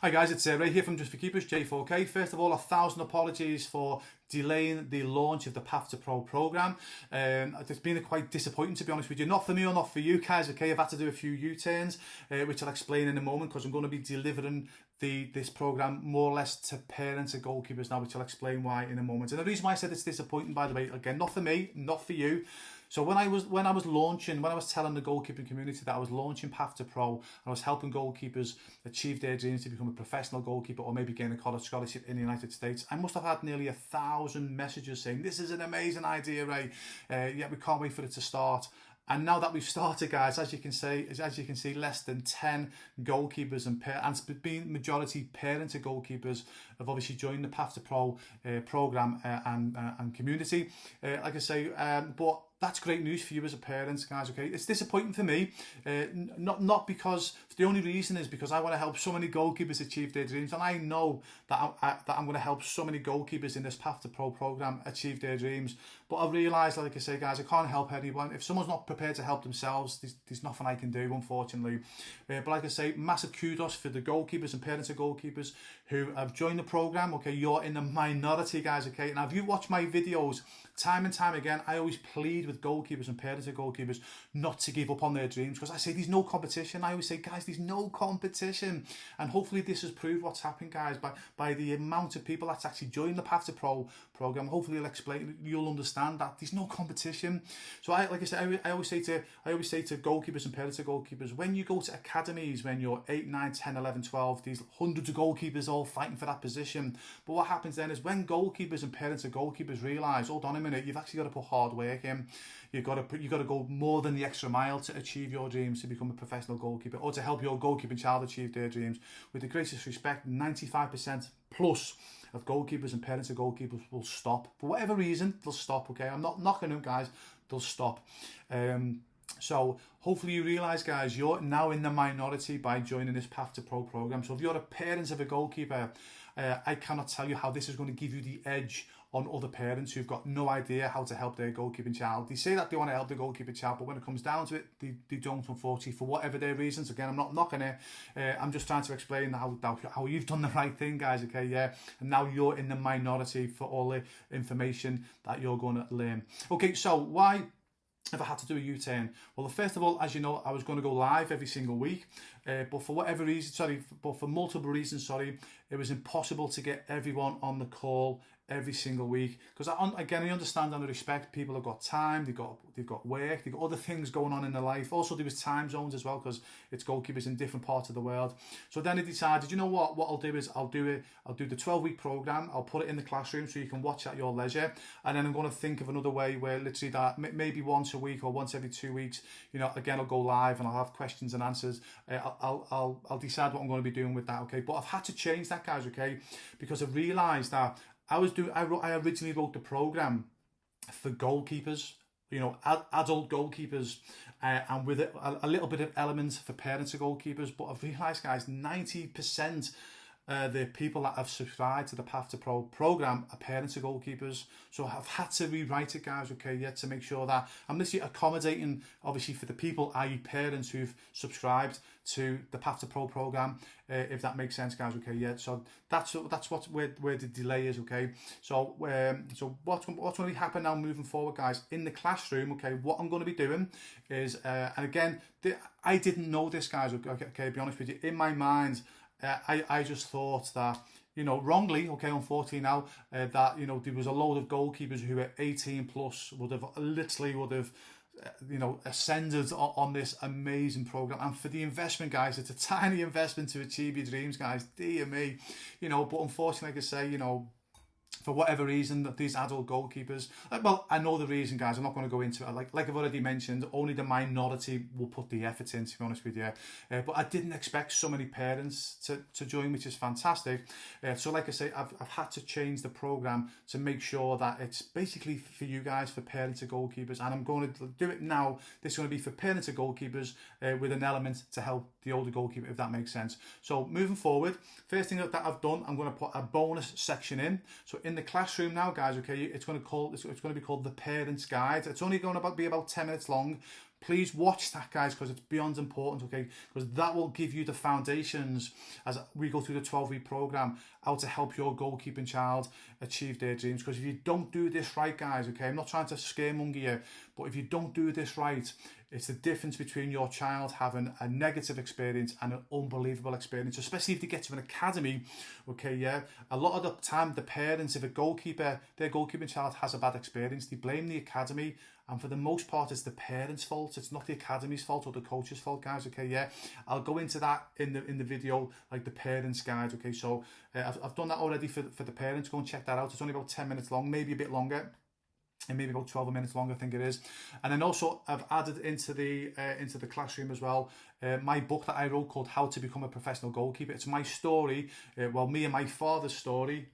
Hi guys, it's Ray here from Just for Keepers, J4K. First of all, 1,000 apologies for delaying the launch of the Path to Pro program. It's been quite disappointing, to be honest with you. Not for me or not for you guys, okay? I've had to do a few U-turns, which I'll explain in a moment, because I'm going to be delivering this program more or less to parents and goalkeepers now, which I'll explain why in a moment. And the reason why I said it's disappointing, by the way, again, not for me, not for you. So when I was telling the goalkeeping community that I was launching Path to Pro, and I was helping goalkeepers achieve their dreams to become a professional goalkeeper or maybe gain a college scholarship in the United States, I must have had nearly 1,000 messages saying, "This is an amazing idea, Ray. Yeah, we can't wait for it to start." And now that we've started, guys, as you can see, less than 10 goalkeepers and being majority parents of goalkeepers have obviously joined the Path to Pro program and community. Like I say, but that's great news for you as a parent, guys, okay? It's disappointing for me, not because, the only reason is because I want to help so many goalkeepers achieve their dreams, and I know that I'm going to help so many goalkeepers in this Path to Pro program achieve their dreams. But I've realised, like I say, guys, I can't help anyone. If someone's not prepared to help themselves, there's nothing I can do, unfortunately. But like I say, massive kudos for the goalkeepers and parents of goalkeepers who have joined the program, okay? You're in the minority, guys, okay? Now, if you watch my videos, time and time again, I always plead with goalkeepers and parents of goalkeepers not to give up on their dreams, because I say there's no competition. I always say, guys, there's no competition. And hopefully this has proved what's happened, guys, by the amount of people that's actually joined the Path to Pro program. Hopefully you'll understand that there's no competition. So I always say to goalkeepers and parents of goalkeepers, when you go to academies, when you're 8, 9, 10, 11, 12, these hundreds of goalkeepers all fighting for that position. But what happens then is when goalkeepers and parents of goalkeepers realise, hold on a minute, you've actually got to put hard work in. You've got to go more than the extra mile to achieve your dreams, to become a professional goalkeeper, or to help your goalkeeping child achieve their dreams. With the greatest respect, 95% plus of goalkeepers and parents of goalkeepers will stop. For whatever reason, they'll stop, okay? I'm not knocking them, guys. They'll stop. So hopefully you realise, guys, you're now in the minority by joining this Path to Pro program. So if you're a parent of a goalkeeper, I cannot tell you how this is going to give you the edge on other parents who've got no idea how to help their goalkeeping child. They say that they want to help the goalkeeping child, but when it comes down to it, they don't, unfortunately, for whatever their reasons. Again, I'm not knocking it. I'm just trying to explain how you've done the right thing, guys, okay, yeah? And now you're in the minority for all the information that you're going to learn. Okay, so why have I had to do a U-turn? Well, first of all, as you know, I was going to go live every single week, but for whatever reason, for multiple reasons, it was impossible to get everyone on the call every single week, because again, I understand and I respect people have got time, they've got work, they've got other things going on in their life. Also, there was time zones as well, because it's goalkeepers in different parts of the world. So then I decided, you know what I'll do is I'll do the 12-week program. I'll put it in the classroom so you can watch at your leisure, and then I'm going to think of another way where literally that maybe once a week or once every 2 weeks, you know, again, I'll go live and I'll have questions and answers. I'll decide what I'm going to be doing with that, okay? But I've had to change that, guys, okay, because I realised that I originally wrote the program for goalkeepers, you know, adult goalkeepers, and with a little bit of elements for parents of goalkeepers. But I've realised, guys, 90% the people that have subscribed to the Path to Pro program are parents of goalkeepers. So I've had to rewrite it, guys, okay, yeah, to make sure that I'm literally accommodating, obviously, for the people, i.e. parents who've subscribed to the Path to Pro program, if that makes sense, guys, okay, yeah. So that's where the delay is, okay. So what's going to be happening now moving forward, guys, in the classroom, okay, what I'm going to be doing is, and again, I didn't know this, guys, okay, to be honest with you, in my mind, I just thought that, you know, wrongly, okay, unfortunately now, that, you know, there was a load of goalkeepers who were 18 plus would have you know, ascended on this amazing program. And for the investment, guys, it's a tiny investment to achieve your dreams, guys, dear me, you know. But unfortunately, like I say, you know, for whatever reason, that these adult goalkeepers, well, I know the reason, guys, I'm not going to go into it. Like I've already mentioned, only the minority will put the effort in, to be honest with you. But I didn't expect so many parents to join, which is fantastic. So like I say, I've had to change the program to make sure that it's basically for you guys, for parents of goalkeepers. And I'm going to do it now. This is going to be for parents of goalkeepers with an element to help the older goalkeeper, if that makes sense. So moving forward, first thing that I've done, I'm going to put a bonus section in. So in the classroom now, guys, okay, it's going to be called the Parents Guide. It's only going to be about 10 minutes long. Please watch that, guys, because it's beyond important, okay? Because that will give you the foundations as we go through the 12-week program, how to help your goalkeeping child achieve their dreams. Because if you don't do this right, guys, okay, I'm not trying to scaremonger you, but if you don't do this right, it's the difference between your child having a negative experience and an unbelievable experience, especially if they get to an academy, okay, yeah. A lot of the time, the parents, if a goalkeeper, their goalkeeping child has a bad experience, they blame the academy, and for the most part, it's the parents' fault. It's not the academy's fault or the coach's fault, guys, okay, yeah. I'll go into that in the video, like the parents' guide, okay. So I've done that already for the parents. Go and check that out. It's only about 10 minutes long, maybe a bit longer, and maybe about 12 minutes long, I think it is. And then also I've added into the classroom as well my book that I wrote called How to Become a Professional Goalkeeper. It's my story, me and my father's story,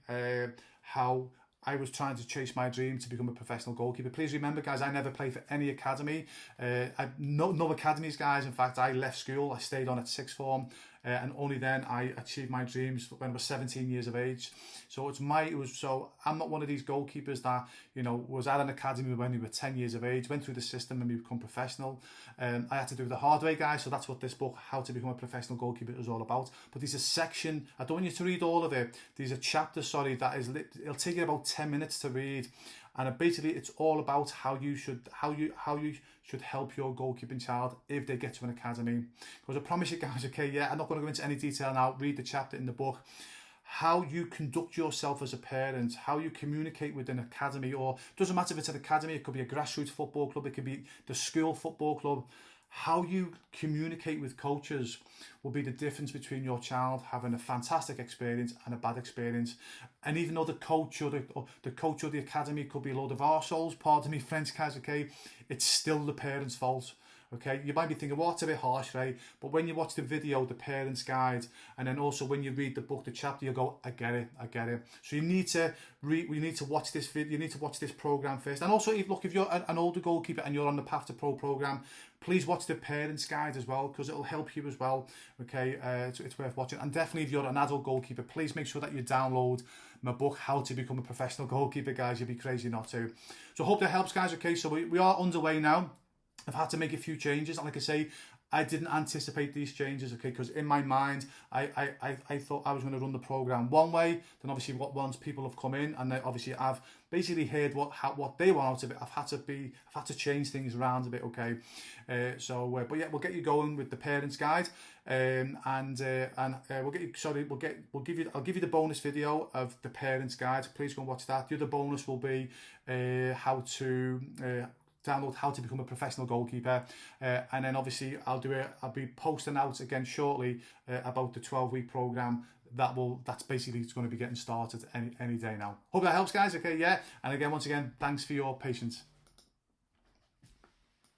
how I was trying to chase my dream to become a professional goalkeeper. Please remember, guys, I never played for any academy. No academies, guys. In fact, I left school. I stayed on at sixth form, and only then I achieved my dreams when I was 17 years of age. So I'm not one of these goalkeepers that, you know, was at an academy when we were 10 years of age, went through the system and we become professional. I had to do it the hard way, guys. So that's what this book, How to Become a Professional Goalkeeper, is all about. But there's a section, I don't want you to read all of it. There's a chapter, it'll take you about 10 minutes to read. And basically it's all about how you should help your goalkeeping child if they get to an academy. Because I promise you, guys, okay, yeah, I'm not going to go into any detail now. Read the chapter in the book. How you conduct yourself as a parent, how you communicate with an academy, or it doesn't matter if it's an academy, it could be a grassroots football club, it could be the school football club. How you communicate with coaches will be the difference between your child having a fantastic experience and a bad experience. And even though the coach or the academy could be a load of arseholes, pardon me French, guys, okay, it's still the parents' fault. Okay, you might be thinking, well, it's a bit harsh, right? But when you watch the video, the parents' guide, and then also when you read the book, the chapter, you go, I get it. So we need to watch this video. You need to watch this program first. And also, if you're an older goalkeeper and you're on the Path to Pro program, please watch the parents' guide as well, because it'll help you as well. Okay, it's worth watching. And definitely, if you're an adult goalkeeper, please make sure that you download my book, How to Become a Professional Goalkeeper, guys. You'd be crazy not to. So I hope that helps, guys. Okay, so we are underway now. I've had to make a few changes, and like I say, I didn't anticipate these changes, okay, because in my mind, I thought I was going to run the program one way. Then obviously, once people have come in, and they obviously I've basically heard what they want out of it. I've had to change things around a bit, okay. But yeah, we'll get you going with the parents' guide, I'll give you the bonus video of the parents' guide. Please go and watch that. The other bonus will be how to download How to Become a Professional Goalkeeper, and then obviously I'll be posting out again shortly about the 12-week program that's basically going to be getting started any day now. Hope that helps, guys. Okay, yeah, and again, once again, thanks for your patience.